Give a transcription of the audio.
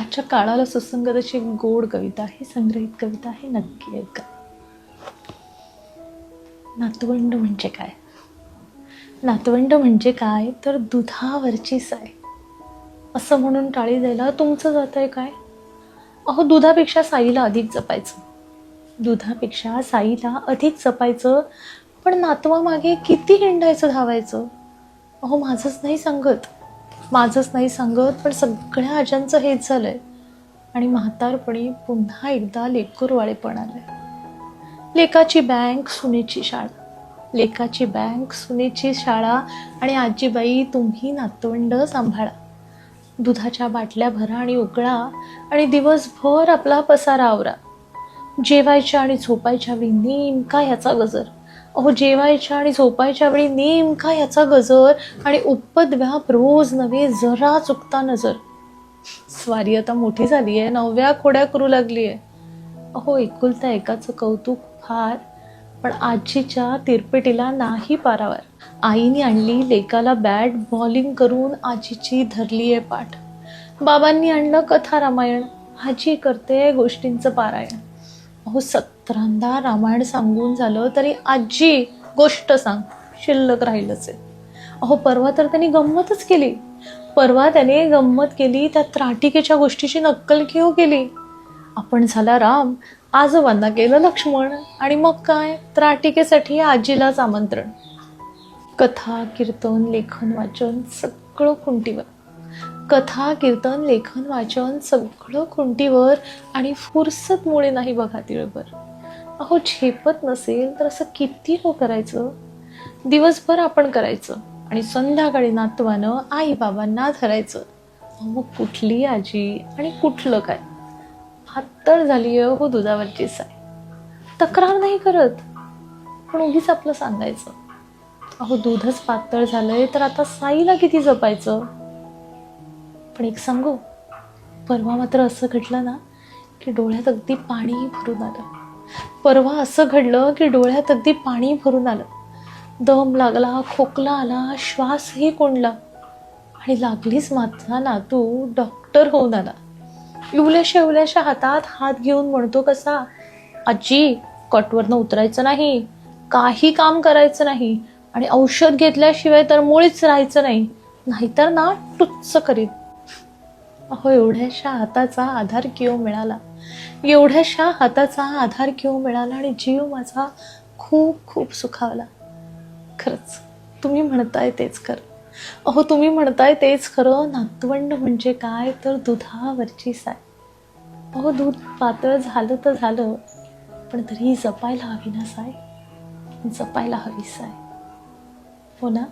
आजच्या काळाला सुसंगत अशी एक गोड कविता आहे, संग्रहित कविता आहे, नक्की ऐका. नातवंड म्हणजे काय? नातवंड म्हणजे काय तर दुधावरची साय. असं म्हणून टाळी द्यायला तुमचं जात आहे काय? अहो, दुधापेक्षा साईला अधिक जपायचं. दुधापेक्षा साईला अधिक जपायचं. पण नातवामागे किती हिंडायचं, धावायचं. अहो, माझंच नाही सांगत पण सगळ्या आज्यांचं हेच झालंय. आणि म्हातारपणी पुन्हा एकदा लेकरवाळेपण आलंय. लेकाची बँक सुनेची शाळा आणि आजीबाई तुम्ही नातवंड सांभाळा. दुधाच्या बाटल्या भरा आणि उकळा आणि दिवसभर आपला पसारा आवरा. जेवायच्या आणि झोपायच्या वेळी नेमका ह्याचा गजर. अहो, जेवायच्या आणि झोपायच्या वेळी नेमका ह्याचा गजर. आणि उपद्व्याप रोज नव्हे, जरा चुकता नजर. स्वारी आता मोठी झाली आहे, 9व्या खोड्या करू लागली आहे. अहो, एकुलता एकाचं कौतुक फार, पण आजीच्या तिरपेटीला नाही पारावर. आईने आणली लेकाला बॅट, बॉलिंग करून आजीची धरली आहे पाठ. बाबांनी आणलं कथा रामायण, आजी करते गोष्टींचं पारायण. अहो, 17दा रामायण सांगून झालं तरी आजी गोष्ट सांग, शिल्लक राहिलंच आहे. अहो, परवा त्याने गंमत केली, त्या त्राटिकेच्या गोष्टीची नक्कल घेऊ केली. आपण झाला राम, आजोबांना केलं लक्ष्मण, आणि मग काय, त्राटिकेसाठी आजीलाच आमंत्रण. कथा कीर्तन लेखन वाचन सगळं खुंटीवर. आणि फुरसतमुळे नाही बघा तिळभर. अहो, झेपत नसेल तर असं किती करायचं. दिवसभर आपण करायचं आणि संध्याकाळी नातवानं आई बाबांना धरायचं. मग कुठली आजी आणि कुठलं काय. पातळ झाली हो दुधावरची साय. तक्रार नाही करत, पण उगीच आपलं सांगायचं. अहो, दूधच पातळ झालंय तर आता साईला किती जपायचं. पण एक सांगू, परवा मात्र असं घडलं ना की डोळ्यात अगदी पाणी भरून आलं. दम लागला, खोकला आला, श्वासही कोंडला. आणि लागलीच माझा नातू डॉक्टर होऊन आला. इवल्याशा हातात हात घेऊन म्हणतो कसा, आजी, कॉटवरनं उतरायचं नाही, काही काम करायचं नाही, आणि औषध घेतल्याशिवाय तर मुळीच राहायचं नाही, नाहीतर ना टुच्च करीत. अहो, एवढ्याशा हाताचा आधार किंवा मिळाला आणि जीव माझा खूप खूप सुखावला. खरंच तुम्ही म्हणताय तेच खरं. नातवंड म्हणजे काय तर दुधावरची साय. अहो, दूध पातळ झालं तर झालं, पण तरी जपायला हवी साय. हो ना.